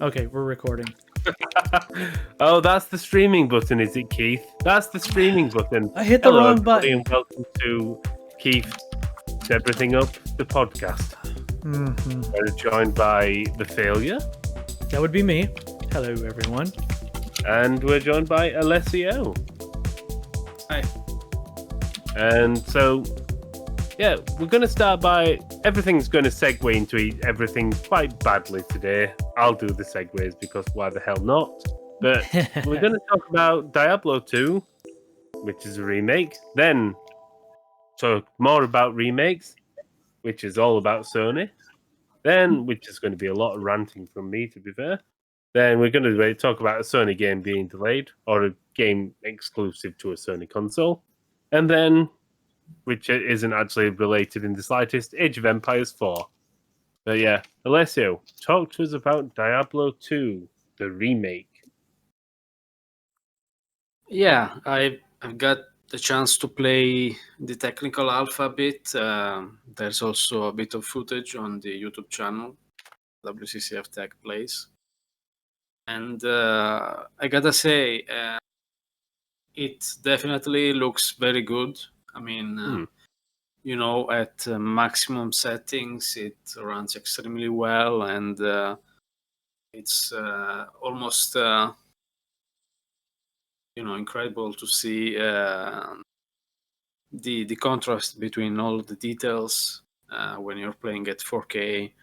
Okay, we're recording. Oh, that's the streaming button, is it, Keith? That's the streaming button. I hit the Hello, wrong everybody, button. and welcome to Keith Everything Up, the podcast. Mm-hmm. We're joined by The Failure. That would be me. Hello, everyone. And we're joined by Alessio. Hi. And so, yeah, we're going to start by... Everything's going to segue into everything quite badly today. I'll do the segues because why the hell not? But we're going to talk about Diablo 2, which is a remake. Then talk more about remakes, which is all about Sony. Then, which is going to be a lot of ranting from me, to be fair. Then we're going to talk about a Sony game being delayed or a game exclusive to a Sony console. And then, which isn't actually related in the slightest, Age of Empires 4. But yeah, Alessio, talk to us about Diablo 2, the remake. Yeah, I've got the chance to play the technical alpha a bit. There's also a bit of footage on the YouTube channel, WCCF Tech Plays. And I gotta say, it definitely looks very good. I mean, you know, at maximum settings, it runs extremely well, and it's almost, incredible to see the contrast between all the details when you're playing at 4K,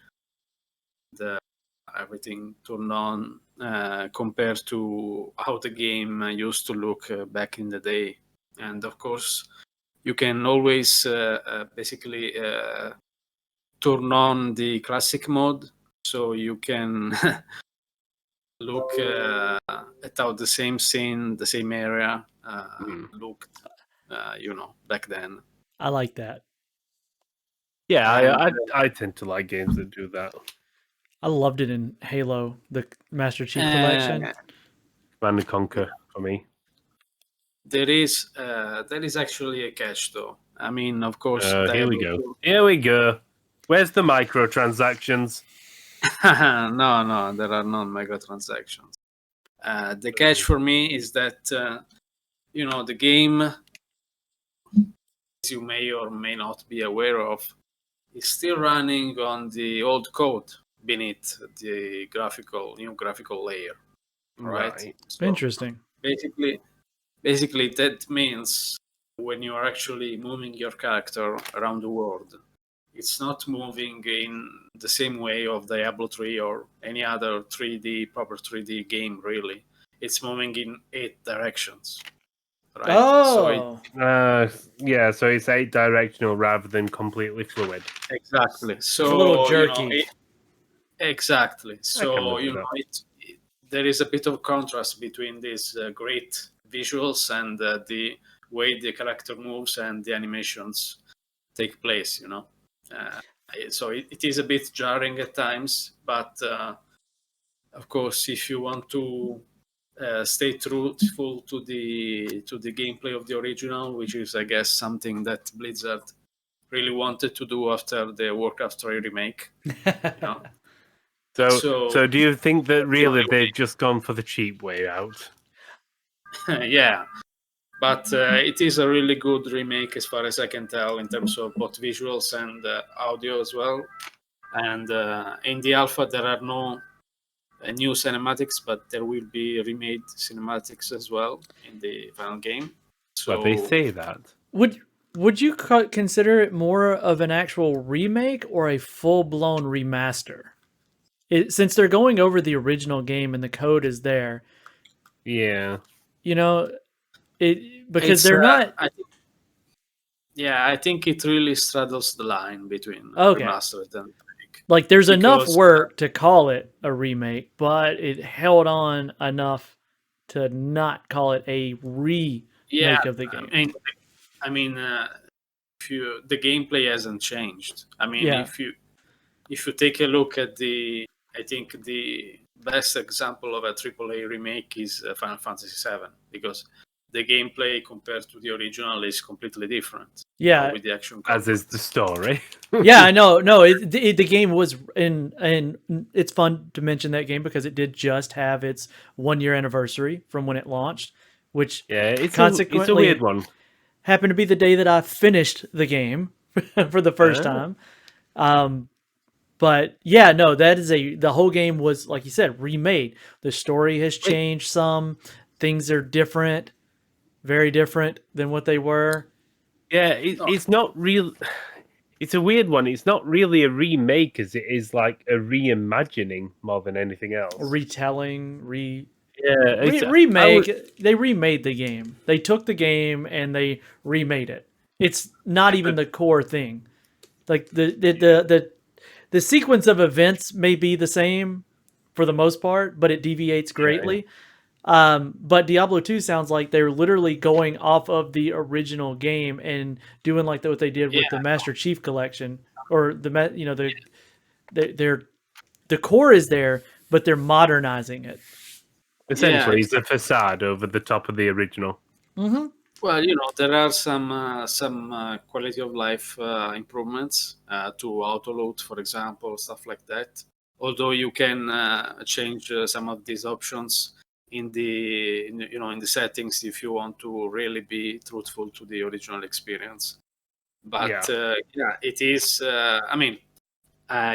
everything turned on compared to how the game used to look back in the day. And of course, you can always basically turn on the classic mode, so you can look at how the same scene, the same area looked, back then. I like that. Yeah, I tend to like games that do that. I loved it in Halo, the Master Chief Collection. Command & Conquer for me. There is actually a catch, though. I mean, of course. Here we go. Here we go. Where's the microtransactions? No, there are no microtransactions. The catch for me is that the game, as you may or may not be aware of, is still running on the old code beneath the new graphical layer. Right. So interesting. Basically, that means when you are actually moving your character around the world, it's not moving in the same way of Diablo 3 or any other proper 3D game, really. It's moving in 8 directions. Right? Oh! So it's 8 directional rather than completely fluid. Exactly. So it's a little jerky. Exactly. So, there is a bit of contrast between these great visuals and the way the character moves and the animations take place, So it is a bit jarring at times, but of course, if you want to stay truthful to the gameplay of the original, which is, I guess, something that Blizzard really wanted to do after the Warcraft 3 remake. So do you think that really they've just gone for the cheap way out? Yeah, but it is a really good remake as far as I can tell in terms of both visuals and audio as well. And in the alpha, there are no new cinematics, but there will be remade cinematics as well in the final game. So but they say that. Would you consider it more of an actual remake or a full-blown remaster? Since they're going over the original game and the code is there. Yeah. Because they're not... I think it really straddles the line between remastered and remake. Like, there's enough work to call it a remake, but it held on enough to not call it a remake of the game. I mean, the gameplay hasn't changed. I mean, if you take a look at I think the best example of a AAA remake is Final Fantasy VII, because the gameplay compared to the original is completely different. Yeah, with the action. As is the story. yeah, I know. No, the game was and it's fun to mention that game because it did just have its 1 year anniversary from when it launched, which Yeah, it's consequently a weird one. happened to be the day that I finished the game for the first time. But yeah, no, the whole game was, like you said, remade. The story has changed some. Things are different, very different than what they were. Yeah, it's not real. It's a weird one. It's not really a remake, as it is like a reimagining more than anything else. Retelling, Yeah, remake. They remade the game. They took the game and they remade it. It's not even the core thing. Like the sequence of events may be the same for the most part, but it deviates greatly. But Diablo 2 sounds like they're literally going off of the original game and doing like what they did with the Master Chief Collection, or the core is there, but they're modernizing it. Essentially, it's a facade over the top of the original. Mm-hmm. Well, there are some quality of life improvements to auto load, for example, stuff like that. Although you can change some of these options in the settings if you want to really be truthful to the original experience. But it is. I mean,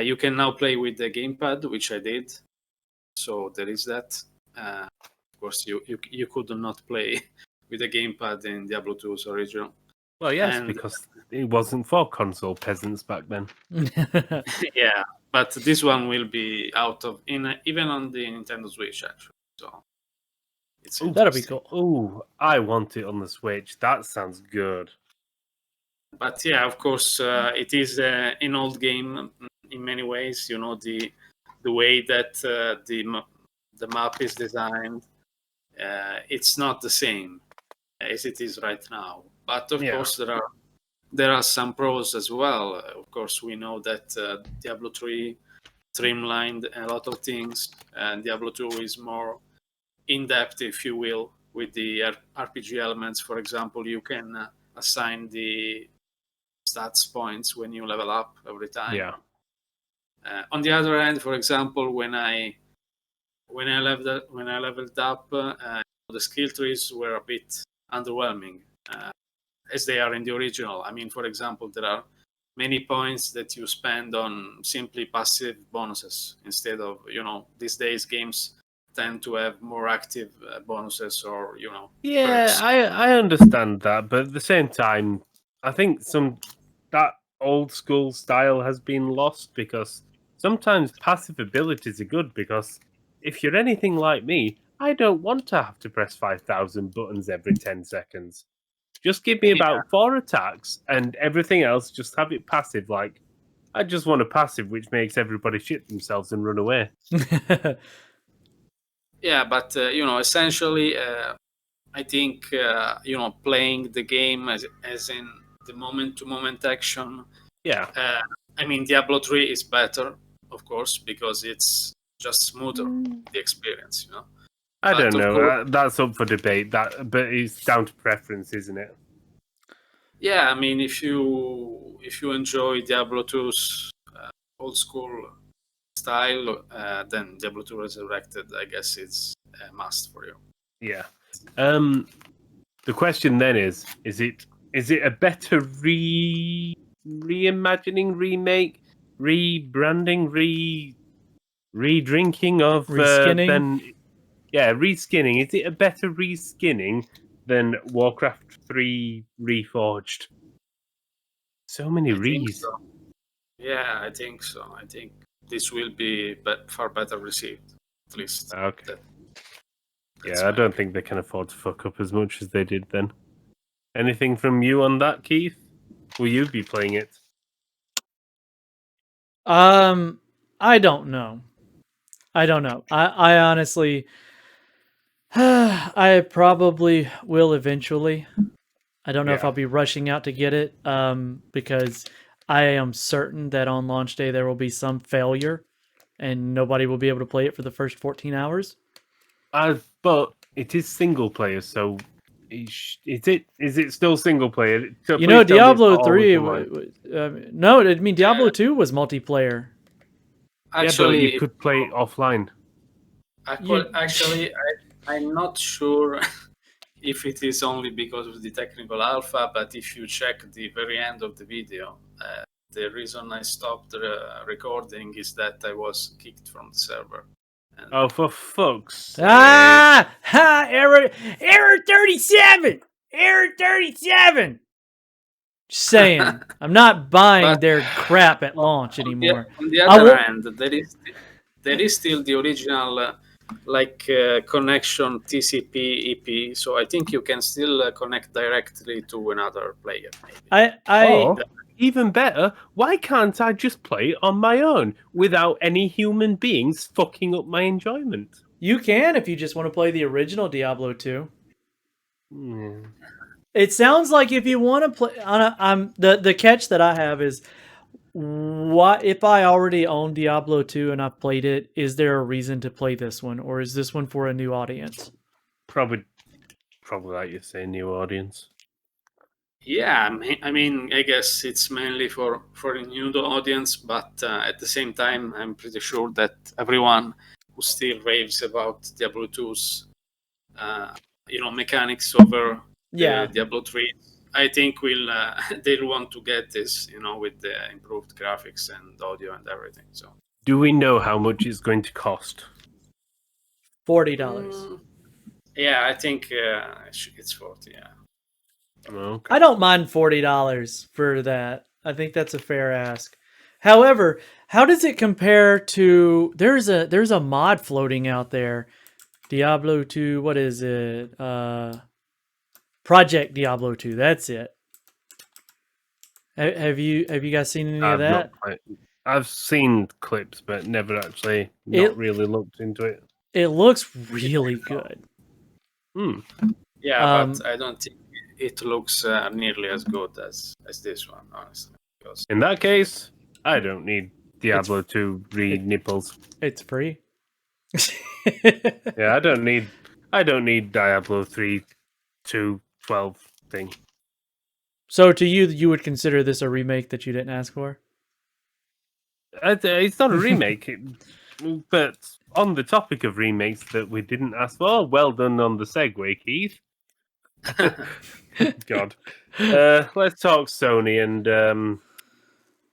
you can now play with the gamepad, which I did. So there is that. Of course, you could not play with a gamepad in Diablo 2's original. Well, yes, because it wasn't for console peasants back then. Yeah, but this one will be out of even on the Nintendo Switch actually. So that'll be cool. Oh, I want it on the Switch. That sounds good. But yeah, of course, it is an old game in many ways. The way that the map is designed, it's not the same as it is right now. But of course, there are some pros as well. Of course, we know that Diablo 3 streamlined a lot of things, and Diablo 2 is more in depth, if you will, with the RPG elements. For example, you can assign the stats points when you level up every time. Yeah. On the other hand, for example, when I leveled up, the skill trees were a bit underwhelming, as they are in the original. I mean, for example, there are many points that you spend on simply passive bonuses instead of, these days games tend to have more active bonuses or, Yeah, perks. I understand that, but at the same time, I think that old school style has been lost, because sometimes passive abilities are good, because if you're anything like me, I don't want to have to press 5,000 buttons every 10 seconds. Just give me about 4 attacks and everything else, just have it passive. Like, I just want a passive which makes everybody shit themselves and run away. Yeah, but essentially, I think playing the game as in the moment-to-moment action. Yeah. I mean, Diablo 3 is better, of course, because it's just smoother the experience. I don't know. That's up for debate. But it's down to preference, isn't it? Yeah, I mean, if you enjoy Diablo 2's old school style, then Diablo 2 Resurrected, I guess, it's a must for you. Yeah. The question then is it a better reimagining, remake, rebranding, re-drinking of reskinning? Reskinning. Is it a better reskinning than Warcraft 3 Reforged? So many re's. So. Yeah, I think so. I think this will be far better received, at least. Okay. I don't think they can afford to fuck up as much as they did then. Anything from you on that, Keith? Will you be playing it? I don't know. I honestly, I probably will eventually. I don't know if I'll be rushing out to get it, because I am certain that on launch day there will be some failure, and nobody will be able to play it for the first 14 hours. But it is single player, so Is it still single player? So You know, please tell me it's Diablo not always 3. online. No, I mean Diablo 2 was multiplayer. Yeah, but you Actually, could play offline. actually, I'm not sure if it is only because of the technical alpha, but if you check the very end of the video, the reason I stopped recording is that I was kicked from the server. And Oh, for fuck's sake! Error 37. Error 37. Just saying, I'm not buying But their crap at launch anymore. on the I other won't. hand, there is still the original connection TCP EP. So I think you can still connect directly to another player. Maybe. Or even better, why can't I just play it on my own without any human beings fucking up my enjoyment? You can if you just want to play the original Diablo 2. Hmm. It sounds like if you want to play, the catch that I have is, what if I already own Diablo 2 and I've played it? Is there a reason to play this one, or is this one for a new audience? Probably like you say, new audience. Yeah, I mean, I guess it's mainly for a new audience, but at the same time, I'm pretty sure that everyone who still raves about Diablo 2's, mechanics over Diablo 3, I think they'll want to get this, with the improved graphics and audio and everything. So, do we know how much it's going to cost? $40. Yeah, I think it's 40. Yeah. Okay. I don't mind $40 for that. I think that's a fair ask. However, how does it compare to? There's a mod floating out there, Diablo 2. What is it? Project Diablo 2. That's it. Have you guys seen any of that? I've seen clips, but never actually really looked into it. It looks really good. Yeah, but I don't think it looks nearly as good as this one, honestly. Because in that case, I don't need Diablo 2 nipples. It's free. Yeah, I don't need Diablo 3 2.12 thing. So to you would consider this a remake that you didn't ask for? It's not a remake, but on the topic of remakes that we didn't ask for, well done on the segue, Keith. God. Let's talk Sony and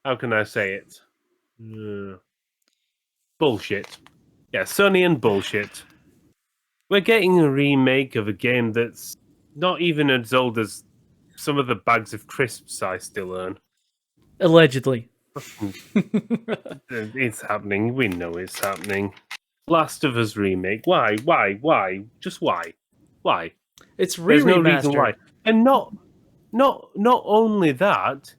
how can I say it? Bullshit. Yeah, Sony and bullshit. We're getting a remake of a game that's not even as old as some of the bags of crisps I still earn. Allegedly. It's happening. We know it's happening. Last of Us remake. Why? Just why? Why? It's There's no reason why. remastered. And not only that,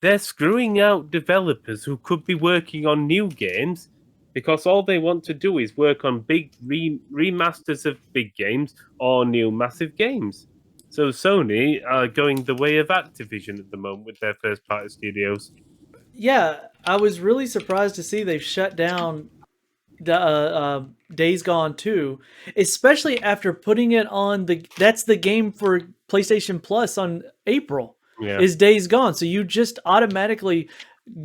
they're screwing out developers who could be working on new games because all they want to do is work on big remasters of big games or new massive games. So Sony are going the way of Activision at the moment with their first-party studios. Yeah, I was really surprised to see they've shut down the Days Gone 2, especially after putting it on that's the game for PlayStation Plus on April. Yeah. Is Days Gone. So you just automatically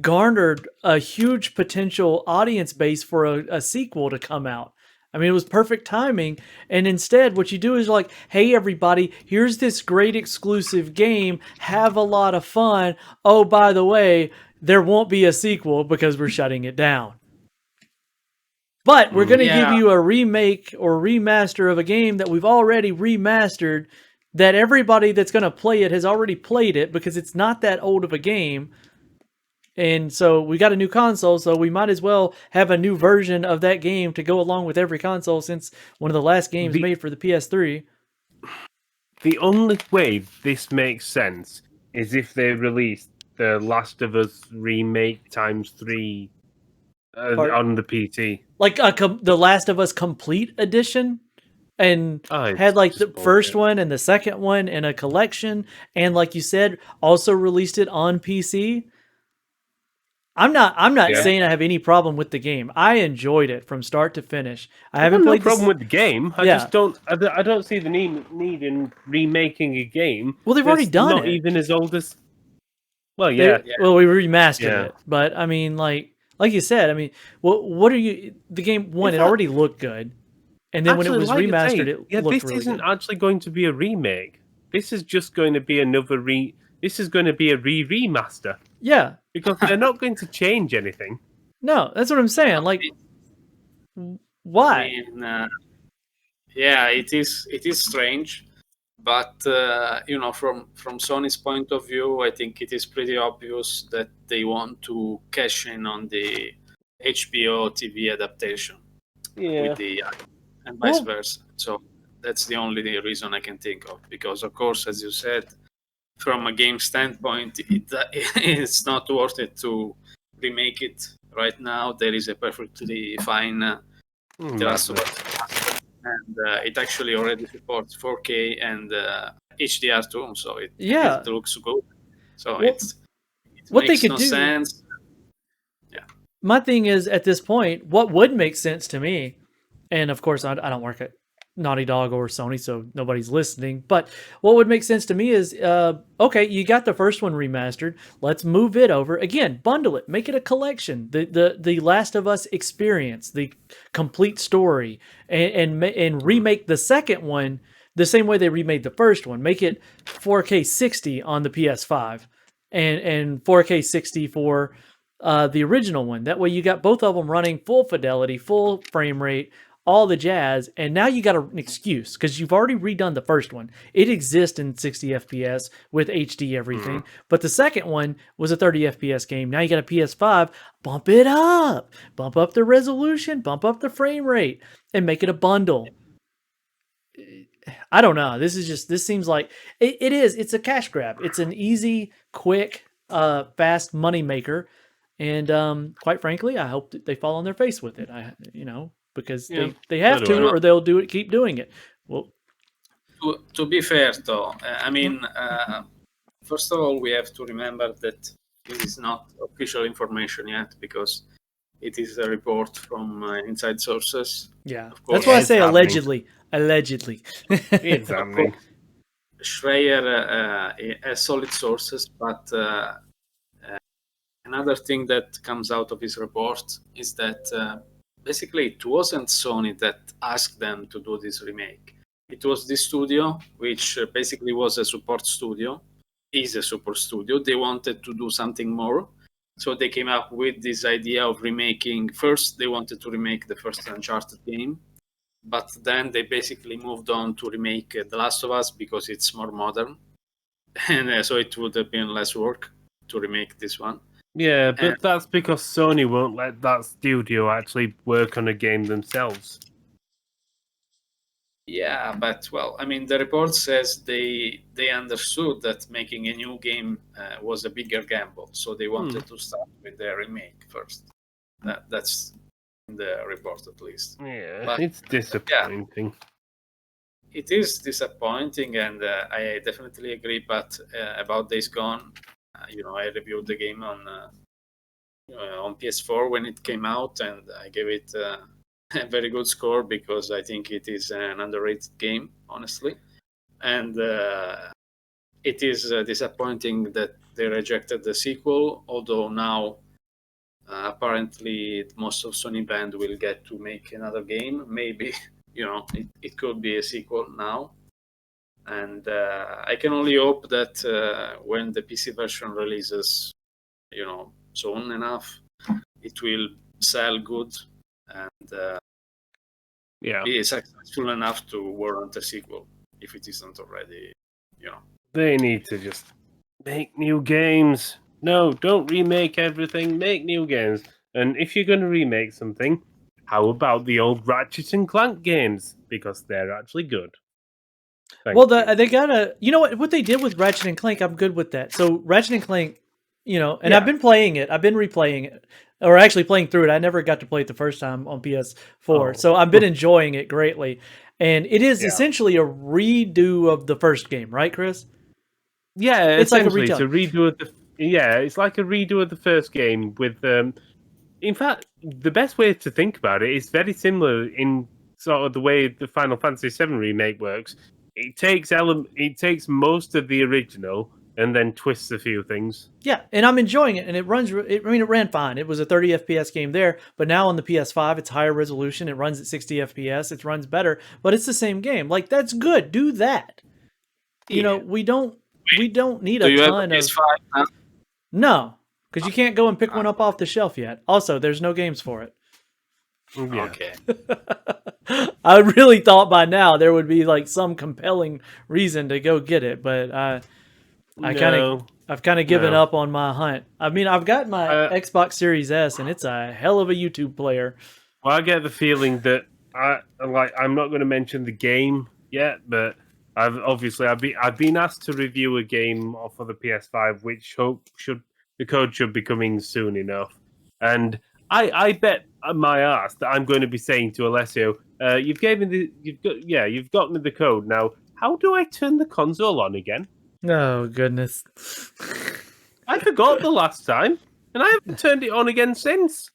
garnered a huge potential audience base for a sequel to come out. I mean, it was perfect timing. And instead, what you do is like, hey, everybody, here's this great exclusive game. Have a lot of fun. Oh, by the way, there won't be a sequel because we're shutting it down. But we're going to give you a remake or remaster of a game that we've already remastered, that everybody that's going to play it has already played it because it's not that old of a game. And so we got a new console, so we might as well have a new version of that game to go along with every console since one of the last games made for the PS3. The only way this makes sense is if they release the Last of Us remake times 3 on the PT. Like the Last of Us Complete Edition? And had like the first one and the second one in a collection. And like you said, also released it on PC. I'm not Yeah. saying I have any problem with the game. I enjoyed it from start to finish. I I've haven't got no played problem with the game. I Yeah. just don't. I don't see the need in remaking a game. Well, they've already that's done not it. even as old as. Well, yeah. Well, we remastered Yeah. it, but I mean, like you said, I mean, what are you? The game one, it already looked good, and then when it was like I remastered, say, it looked this really isn't good. actually going to be a remake. This is just going to be another This is going to be a remaster Yeah, because they're not going to change anything. no, that's what I'm saying. Like, why? I mean, yeah, it is strange, but from Sony's point of view, I think it is pretty obvious that they want to cash in on the HBO TV adaptation with the and vice versa. So that's the only reason I can think of, because of course, as you said, from a game standpoint, it's not worth it to remake it right now. There is a perfectly fine The Last of Us, and it actually already supports 4K and HDR too, so it looks good. So it what makes they could no do. sense. My thing is, at this point, what would make sense to me, and of course, I don't work at Naughty Dog or Sony, so nobody's listening. But what would make sense to me is, okay, you got the first one remastered. Let's move it over again, bundle it, make it a collection. The Last of Us experience, the complete story, and remake the second one the same way they remade the first one. Make it 4K 60 on the PS5, and 4K 60 for the original one. That way, you got both of them running full fidelity, full frame rate, all the jazz, and now you got an excuse because you've already redone the first one. It exists in 60 FPS with HD everything, but the second one was a 30 FPS game. Now you got a PS5, bump it up, bump up the resolution, bump up the frame rate, and make it a bundle. I don't know. This seems like it is. It's a cash grab. It's an easy, quick, fast money maker. And quite frankly, I hope that they fall on their face with it. Because they have to, or they'll keep doing it. Well, to be fair, though, I mean, first of all, we have to remember that this is not official information yet, because it is a report from inside sources. Yeah, that's why I say allegedly. Allegedly, it's happening. Schreier has solid sources, but another thing that comes out of his report is that basically it wasn't Sony that asked them to do this remake. It was this studio, which basically was a support studio, is a support studio. They wanted to do something more, so they came up with this idea of remaking. First, they wanted to remake the first Uncharted game, but then they basically moved on to remake The Last of Us because it's more modern, and so it would have been less work to remake this one. Yeah, but that's because Sony won't let that studio actually work on a game themselves. Yeah, but well, I mean, the report says they understood that making a new game was a bigger gamble, so they wanted to start with the remake first. That's in the report, at least. Yeah, but, it's disappointing. Yeah, it is disappointing, and I definitely agree. But about Days Gone, I reviewed the game on PS4 when it came out, and I gave it a very good score because I think it is an underrated game, honestly. And it is disappointing that they rejected the sequel, although now apparently most of Sony band will get to make another game. Maybe, it could be a sequel now. And I can only hope that when the PC version releases, soon enough, it will sell good and be successful enough to warrant a sequel, if it isn't already, They need to just make new games. No, don't remake everything. Make new games. And if you're going to remake something, how about the old Ratchet and Clank games? Because they're actually good. They gotta, what they did with Ratchet and Clank, I'm good with that. So Ratchet and Clank, I've been playing it. I've been replaying it, or actually playing through it. I never got to play it the first time on PS4, so I've been enjoying it greatly. And it is essentially a redo of the first game, right, Chris? Yeah, it's like a redo of it's like a redo of the first game with. In fact, the best way to think about it is very similar in sort of the way the Final Fantasy VII remake works. It takes most of the original and then twists a few things. Yeah, and I'm enjoying it, and it runs. It ran fine. It was a 30 FPS game there, but now on the PS5, it's higher resolution. It runs at 60 FPS. It runs better, but it's the same game. Like that's good. Do that. You know, we don't need Do a you have a ton of. PS5 now? No, because you can't go and pick one up off the shelf yet. Also, there's no games for it. Yeah. Okay. I really thought by now there would be like some compelling reason to go get it, but I've kind of given up on my hunt. I mean, I've got my Xbox Series S, and it's a hell of a YouTube player. Well, I get the feeling that I'm not going to mention the game yet, but I've been asked to review a game off of the PS5, which the code should be coming soon enough, and I bet my ass that I'm going to be saying to Alessio, you've gotten me the code. Now, how do I turn the console on again? Oh goodness! I forgot the last time, and I haven't turned it on again since.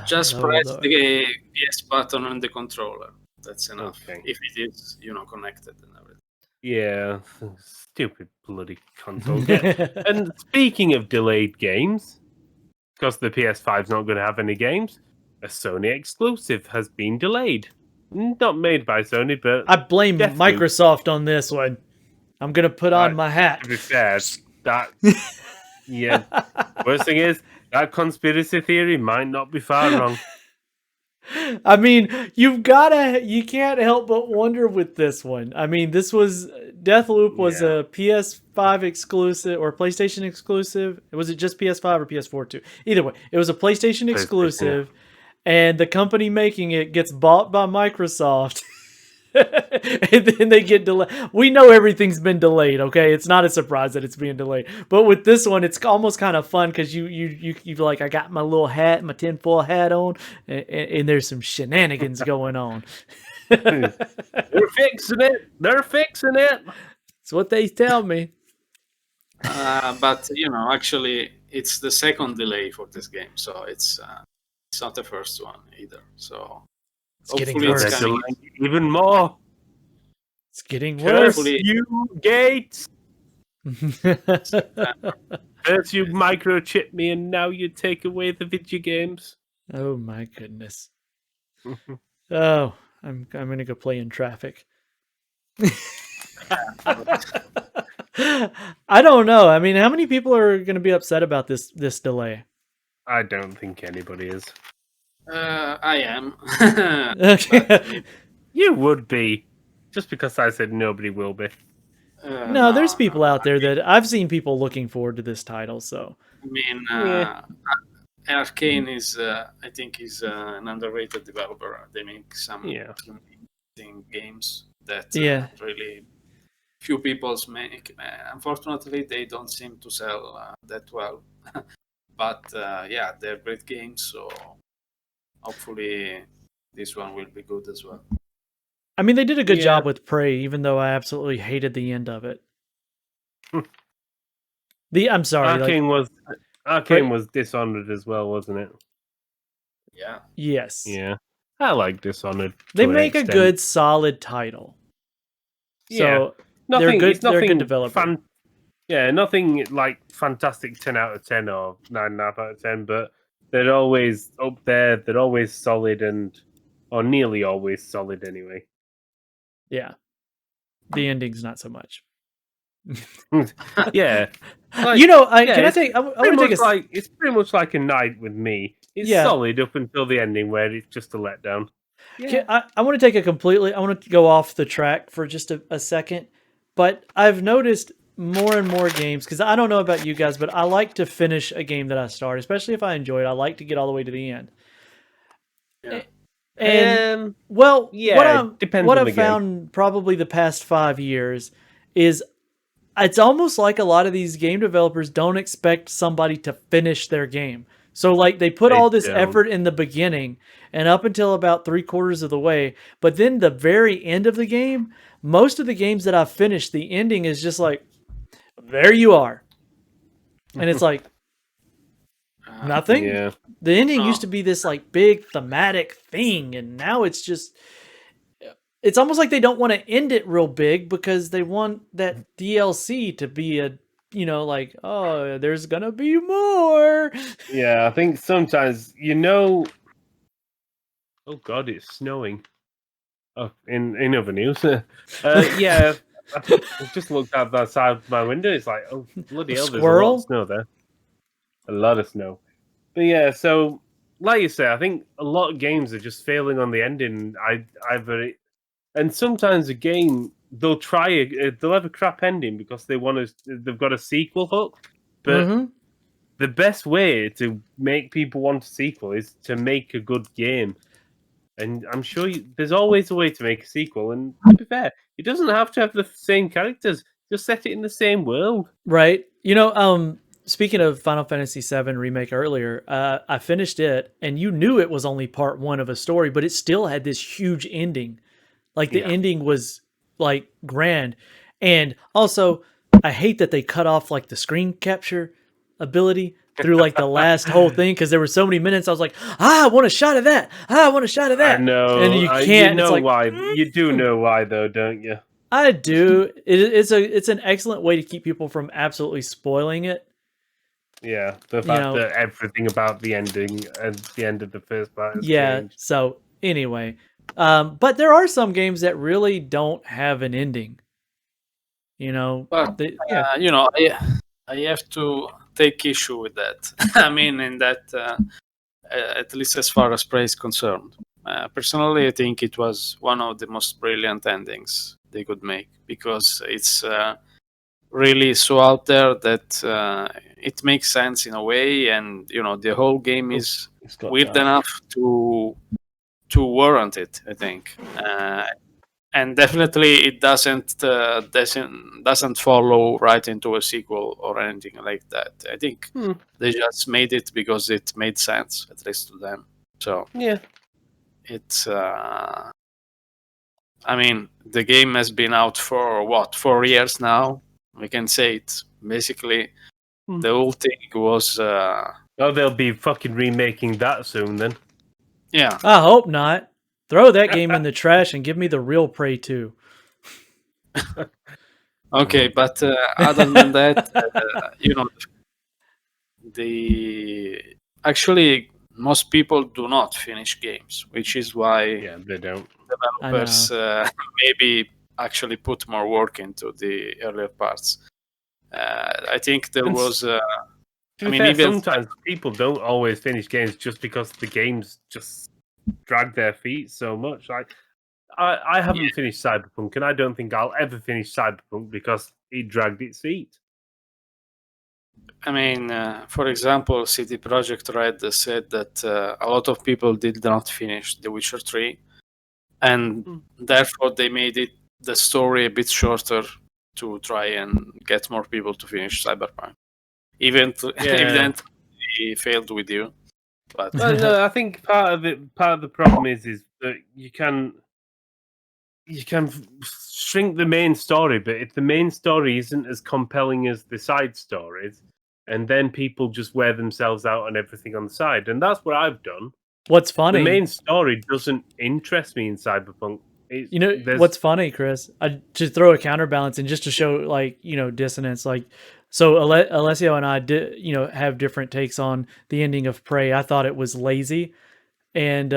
Just press the PS button on the controller. That's enough. Okay. If it is, connected and everything. Yeah, stupid bloody console. And speaking of delayed games, because the PS5's not going to have any games, a Sony exclusive has been delayed. Not made by Sony, but I blame Microsoft on this one. I'm going to put on my hat. To be fair, worst thing is, that conspiracy theory might not be far wrong. I mean, you can't help but wonder with this one. I mean, Deathloop was a PS5 exclusive or PlayStation exclusive. Was it just PS5 or PS4 too? Either way, it was a PlayStation exclusive, and the company making it gets bought by Microsoft. And then they get delayed. We know everything's been delayed, okay? It's not a surprise that it's being delayed. But with this one, it's almost kind of fun because you like, I got my little hat, my tinfoil hat on, and there's some shenanigans going on. They're fixing it. It's what they tell me. But actually, it's the second delay for this game, so it's not the first one either. So hopefully it's coming even more. It's getting worse. You Gates. First you microchip me, and now you take away the video games. Oh my goodness. Oh, I'm gonna go play in traffic. I don't know. I mean, how many people are gonna be upset about this delay? I don't think anybody is. I am. Okay. You would be, just because I said nobody will be. No, there's people out there that I've seen people looking forward to this title. So I mean, Arcane is, I think, is an underrated developer. They make some interesting games that really few people make. Unfortunately, they don't seem to sell that well. But they're great games. So hopefully this one will be good as well. I mean, they did a good job with Prey, even though I absolutely hated the end of it. I'm sorry. Arcane was Dishonored as well, wasn't it? Yeah. Yes. Yeah. I like Dishonored. They make a good, solid title. So they're good developer. Nothing like fantastic 10 out of 10 or 9.5 out of 10, but they're always up there. They're always solid or nearly always solid anyway. Yeah. The ending's not so much. Yeah. Like, it's pretty much like a night with me. It's solid up until the ending where it's just a letdown. Yeah. I want to go off the track for just a second, but I've noticed more and more games, because I don't know about you guys, but I like to finish a game that I start, especially if I enjoy it. I like to get all the way to the end. Yeah. And what I've found probably the past 5 years is it's almost like a lot of these game developers don't expect somebody to finish their game. So like they put all this effort in the beginning and up until about 3/4 of the way, but then the very end of the game, most of the games that I've finished, the ending is just like, there you are. and it's like nothing. Yeah. The ending No. used to be this like big thematic thing, and now it's just it's almost like they don't want to end it real big because they want that DLC to be a like, oh, there's gonna be more. Yeah, I think sometimes oh god, it's snowing. Oh, in other news. Yeah, I just looked out the side of my window, it's like, oh bloody hell, there's a lot of Squirrel. snow there. A lot of snow. But yeah, so like you say, I think a lot of games are just failing on the ending. And sometimes a game they'll they'll have a crap ending because they've got a sequel hook. But Mm-hmm. the best way to make people want a sequel is to make a good game. And I'm sure there's always a way to make a sequel. And to be fair, it doesn't have to have the same characters. Just set it in the same world. Right. Speaking of Final Fantasy VII Remake earlier, I finished it, and you knew it was only part one of a story, but it still had this huge ending. Like the Yeah. ending was like grand. And also, I hate that they cut off like the screen capture ability through like the last whole thing because there were so many minutes. I was like, I want a shot of that. I want a shot of that. I know. And you You can't. know It's like, why. You do know why, though, don't you? I do. It's an excellent way to keep people from absolutely spoiling it. Yeah, the fact that everything about the ending and the end of the first part has changed. So anyway, but there are some games that really don't have an ending. But I have to take issue with that. I mean, in that, at least as far as praise is concerned. Personally, I think it was one of the most brilliant endings they could make because it's really so out there that it makes sense in a way, and the whole game is weird enough to warrant it, I think. And definitely it doesn't follow right into a sequel or anything like that. I think they just made it because it made sense, at least to them. So yeah, it's I mean, the game has been out for 4 years now. We can say it's basically the whole thing was oh, they'll be fucking remaking that soon then. Yeah, I hope not. Throw that game in the trash and give me the real Prey 2. okay, but other than that, actually most people do not finish games, which is why they don't. Developers maybe actually put more work into the earlier parts. I think there was. Sometimes people don't always finish games just because the games just drag their feet so much. Like I haven't finished Cyberpunk, and I don't think I'll ever finish Cyberpunk because it dragged its feet. I mean, for example, CD Projekt Red said that a lot of people did not finish The Witcher 3, and therefore they made the story a bit shorter to try and get more people to finish Cyberpunk. Evidently failed with you. But no, I think part of the problem is that you can shrink the main story, but if the main story isn't as compelling as the side stories, and then people just wear themselves out on everything on the side, and that's what I've done. What's funny? The main story doesn't interest me in Cyberpunk. What's funny, Chris? I just throw a counterbalance and just to show dissonance. So Alessio and I did have different takes on the ending of Prey. I thought it was lazy and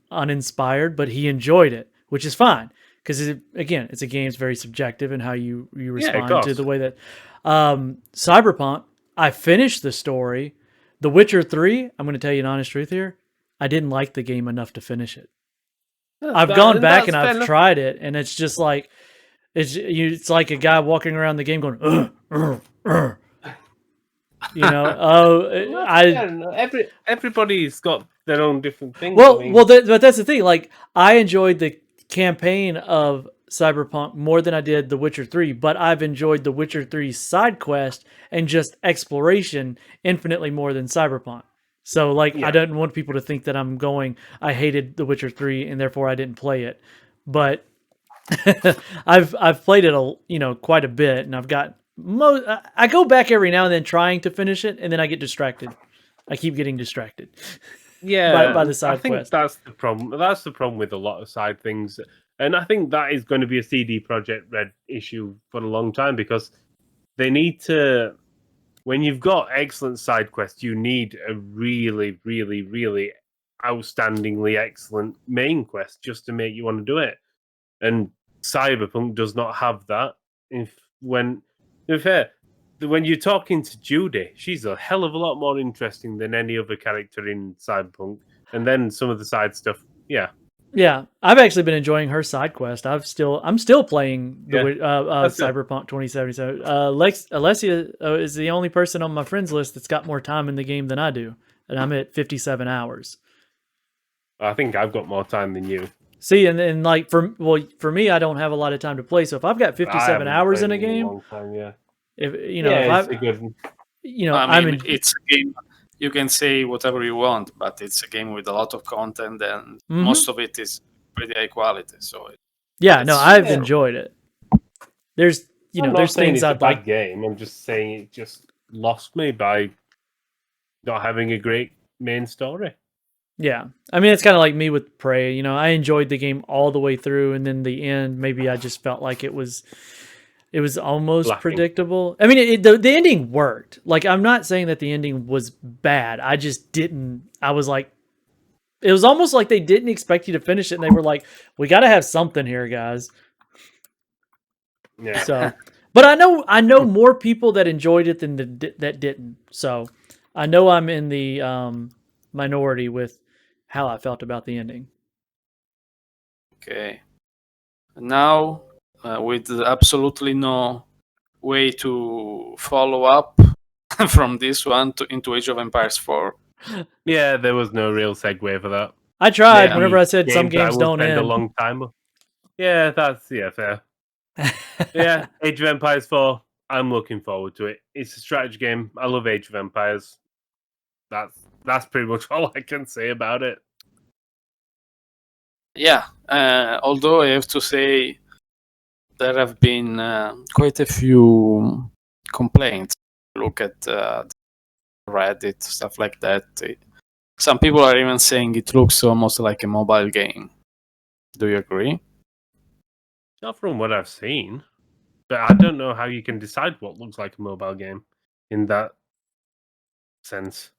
uninspired, but he enjoyed it, which is fine because it's a game. It's very subjective in how you respond to the way that Cyberpunk. I finished the story. The Witcher 3. I'm going to tell you an honest truth here. I didn't like the game enough to finish it. I've gone back and I've tried it, and it's just like it's like a guy walking around the game going, everybody's got their own different things. But that's the thing. Like, I enjoyed the campaign of Cyberpunk more than I did The Witcher 3, but I've enjoyed The Witcher 3 side quest and just exploration infinitely more than Cyberpunk. So, I don't want people to think that I hated The Witcher 3 and therefore I didn't play it. But I've played it quite a bit, and I've got I go back every now and then trying to finish it, and then I get distracted. I keep getting distracted by the I side think quest. that's the problem. That's the problem with a lot of side things, and I think that is going to be a CD Projekt Red issue for a long time because they need to. When you've got excellent side quests, you need a really, really, really outstandingly excellent main quest just to make you want to do it. And Cyberpunk does not have that. If when, to be fair, when you're talking to Judy, she's a hell of a lot more interesting than any other character in Cyberpunk. And then some of the side stuff, yeah, Yeah, I've actually been enjoying her side quest. I'm still playing yeah, that's it. Cyberpunk 2077. Alessia is the only person on my friends list that's got more time in the game than I do, and I'm at 57 hours. I think I've got more time than you. See, and like for me, I don't have a lot of time to play. So if I've got 57 hours in a game, long time, yeah. if It's a good one. I mean, it's a game. You can say whatever you want, but it's a game with a lot of content, and most of it is pretty high quality. So I've enjoyed it. There's there's things it's a I'd like. bad game. I'm just saying it just lost me by not having a great main story. Yeah, I mean it's kind of like me with Prey. I enjoyed the game all the way through, and then the end, maybe I just felt like it was almost Lacking. predictable. I mean, the ending worked. Like, I'm not saying that the ending was bad. I just didn't. I was like, it was almost like they didn't expect you to finish it, and they were like, "We got to have something here, guys." Yeah. So, but I know more people that enjoyed it than that didn't. So, I know I'm in the minority with how I felt about the ending. okay. Now, with absolutely no way to follow up from this one into Age of Empires 4. Yeah, there was no real segue for that. I tried whenever I said some games don't end. A long time. Yeah, that's fair. Yeah, Age of Empires 4. I'm looking forward to it. It's a strategy game. I love Age of Empires. That's pretty much all I can say about it. Yeah, although I have to say there have been quite a few complaints. Look at Reddit, stuff like that. Some people are even saying it looks almost like a mobile game. Do you agree? Not from what I've seen, but I don't know how you can decide what looks like a mobile game in that sense.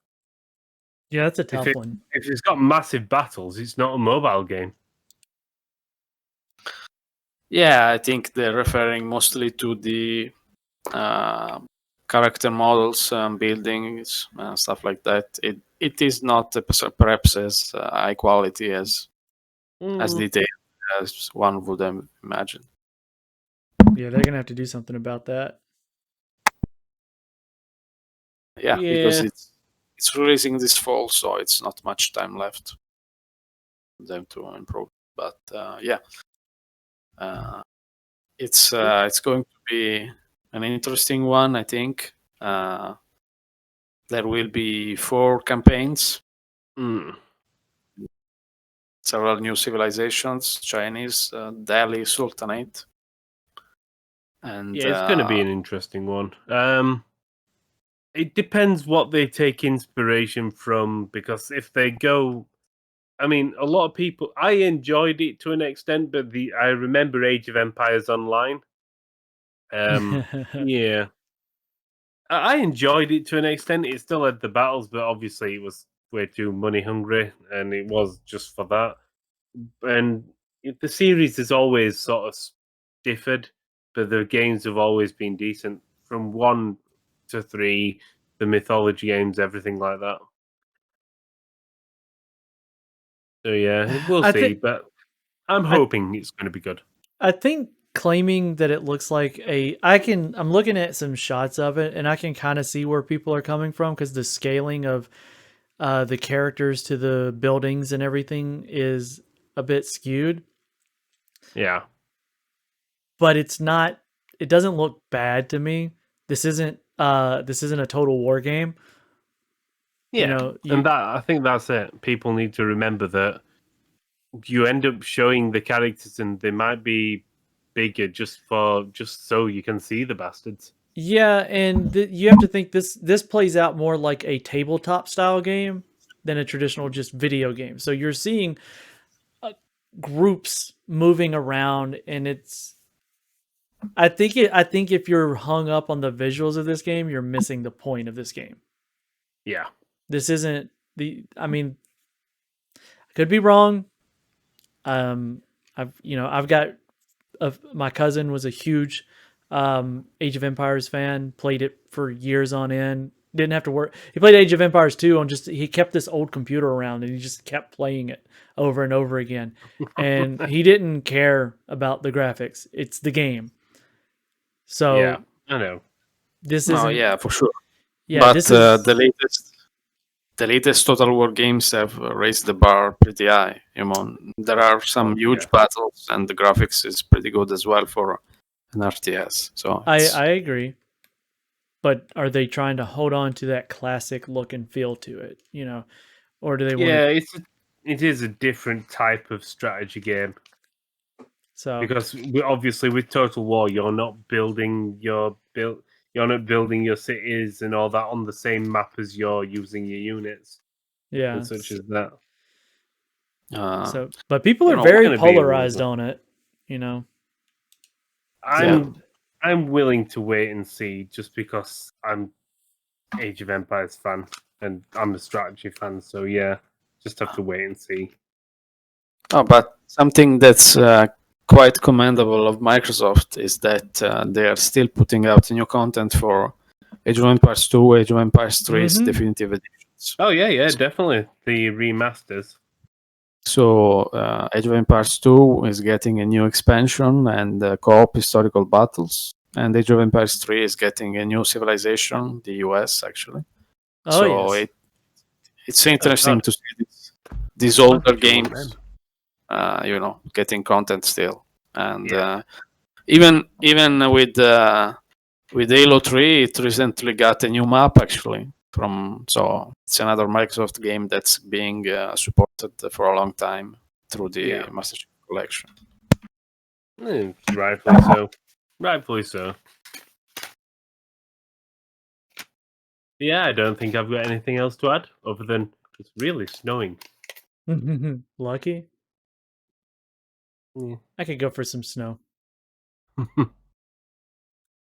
Yeah, that's a tough one. If it's got massive battles, it's not a mobile game. Yeah, I think they're referring mostly to the character models, buildings, stuff like that. It is not perhaps as high quality as detailed as one would imagine. Yeah, they're gonna have to do something about that. Yeah, because it's releasing this fall, so it's not much time left for them to improve. But it's going to be an interesting one, I think. There will be 4 campaigns, several new civilizations, Chinese, Delhi Sultanate, and it's going to be an interesting one. It depends what they take inspiration from, because if they go, I mean, a lot of people. I enjoyed it to an extent, but I remember Age of Empires Online. Yeah, I enjoyed it to an extent. It still had the battles, but obviously it was way too money hungry, and it was just for that. And the series has always sort of differed, but the games have always been decent. From 1 to 3, the mythology games, everything like that. So yeah, we'll see. But I'm hoping it's going to be good. I think claiming that it looks like I'm looking at some shots of it, and I can kind of see where people are coming from, because the scaling of the characters to the buildings and everything is a bit skewed. Yeah. But it's not, it doesn't look bad to me. This isn't a Total War game. Yeah. And I think that's it. People need to remember that you end up showing the characters and they might be bigger just so you can see the bastards. Yeah, and you have to think this plays out more like a tabletop style game than a traditional just video game. So you're seeing groups moving around, and it's I think if you're hung up on the visuals of this game, you're missing the point of this game. Yeah. This isn't the. I mean, I could be wrong. I've got my cousin was a huge Age of Empires fan. Played it for years on end. Didn't have to work. He played Age of Empires 2 on just he kept this old computer around and he just kept playing it over and over again. And he didn't care about the graphics. It's the game. Yeah, So I know. this No, isn't. yeah, for sure. Yeah, But this is. the latest Total War games have raised the bar pretty high. There are some huge battles, and the graphics is pretty good as well for an RTS. So I agree. But are they trying to hold on to that classic look and feel to it? Or do they want to? It is a different type of strategy game So because obviously with Total War, you're not building your cities and all that on the same map as you're using your units yeah. and such as that. So, but people are we're very gonna be able polarized to- on it. You know. I'm willing to wait and see just because I'm Age of Empires fan and I'm a strategy fan. So yeah, just have to wait and see. Oh, but something that's quite commendable of Microsoft is that they are still putting out new content for Age of Empires 2, Age of Empires 3's definitive editions. Oh yeah, definitely the remasters. So Age of Empires 2 is getting a new expansion and co-op historical battles, and Age of Empires 3 is getting a new civilization, the US actually. Oh So yes. it's interesting to see these older games, getting content still, and even with Halo 3, it recently got a new map actually. So it's another Microsoft game that's being supported for a long time through the Master Chief Collection. Rightfully so. Rightfully so. Yeah, I don't think I've got anything else to add other than it's really snowing. Lucky. Yeah. I could go for some snow.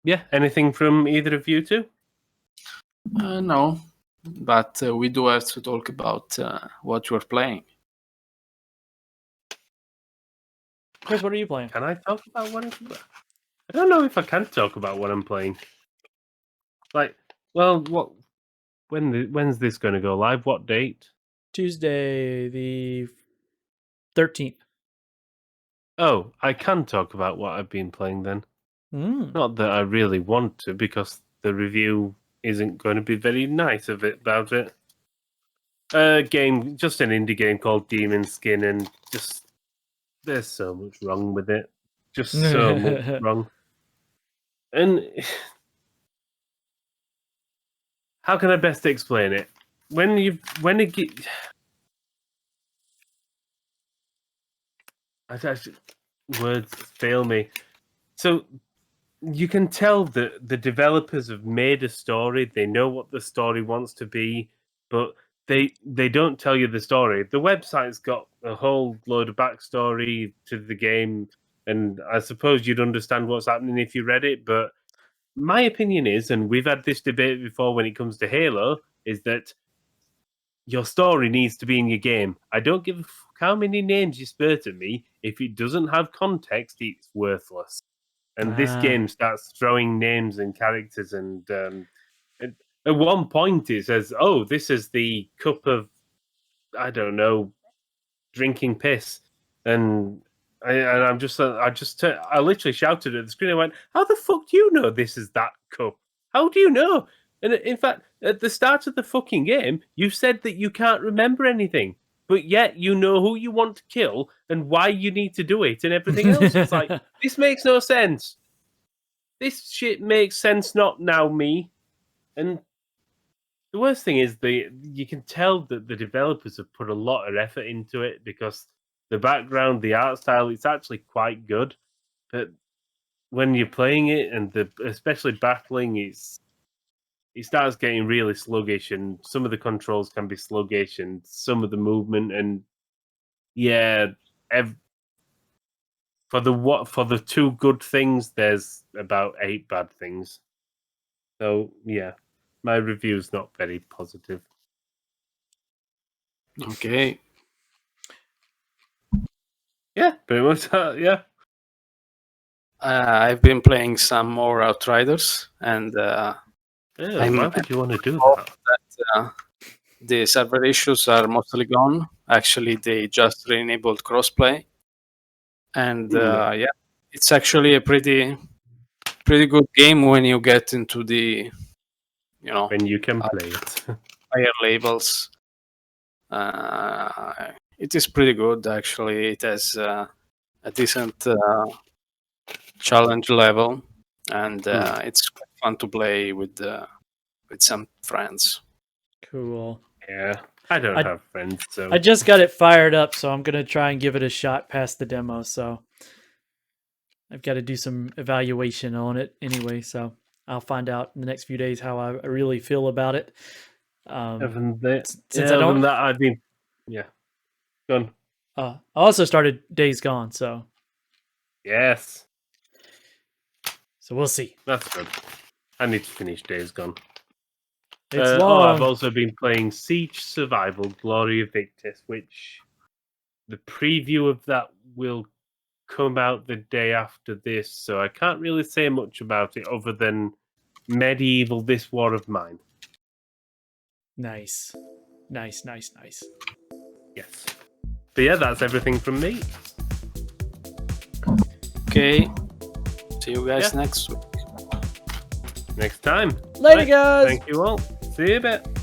Yeah, anything from either of you two? No, but we do have to talk about what you're playing. Chris, what are you playing? Can I talk about what I don't know if I can talk about what I'm playing. When's this going to go live? What date? Tuesday the 13th. Oh, I can talk about what I've been playing then. Not that I really want to, because the review isn't going to be very nice about it. Game, just an indie game called Demon Skin, and just there's so much wrong with it. Just so much wrong. And how can I best explain it? When it get, words fail me. So you can tell that the developers have made a story. They know what the story wants to be, but they don't tell you the story. The website's got a whole load of backstory to the game, and I suppose you'd understand what's happening if you read it. But my opinion is, and we've had this debate before when it comes to Halo, is that your story needs to be in your game. I don't give a fuck how many names you spurt at me. If it doesn't have context, it's worthless. And this game starts throwing names and characters, and at one point it says, "Oh, this is the cup of, I don't know, drinking piss," and I literally shouted at the screen. I went, "How the fuck do you know this is that cup? How do you know?" And in fact, at the start of the fucking game, you said that you can't remember anything, but yet you know who you want to kill and why you need to do it and everything else. It's like, this makes no sense. This shit makes sense not now, me. And the worst thing is you can tell that the developers have put a lot of effort into it because the background, the art style, it's actually quite good. But when you're playing it and especially battling, it starts getting really sluggish, and some of the controls can be sluggish, and some of the movement, and for the 2 good things, there's about 8 bad things. So yeah, my review's not very positive. Okay. Yeah, pretty much. Yeah. I've been playing some more Outriders, and Why would you want to do hope that? that the server issues are mostly gone. Actually, they just re-enabled crossplay, and it's actually a pretty good game when you get into the When you can play it. higher levels. It is pretty good, actually. It has a decent challenge level, and it's quite fun to play with some friends. Cool. Yeah, I don't have friends, so I just got it fired up, so I'm gonna try and give it a shot past the demo. So I've got to do some evaluation on it anyway. So I'll find out in the next few days how I really feel about it. Since I don't, I've been done. I also started Days Gone, so Yes, so we'll see. that's good. I need to finish Days Gone. It's long. I've also been playing Siege Survival Glory of Victis, which the preview of that will come out the day after this, so I can't really say much about it other than Medieval This War of Mine. Nice. Yes. But yeah, that's everything from me. Okay. See you guys next week. Next time. Later, guys. Thank you all. See you a bit.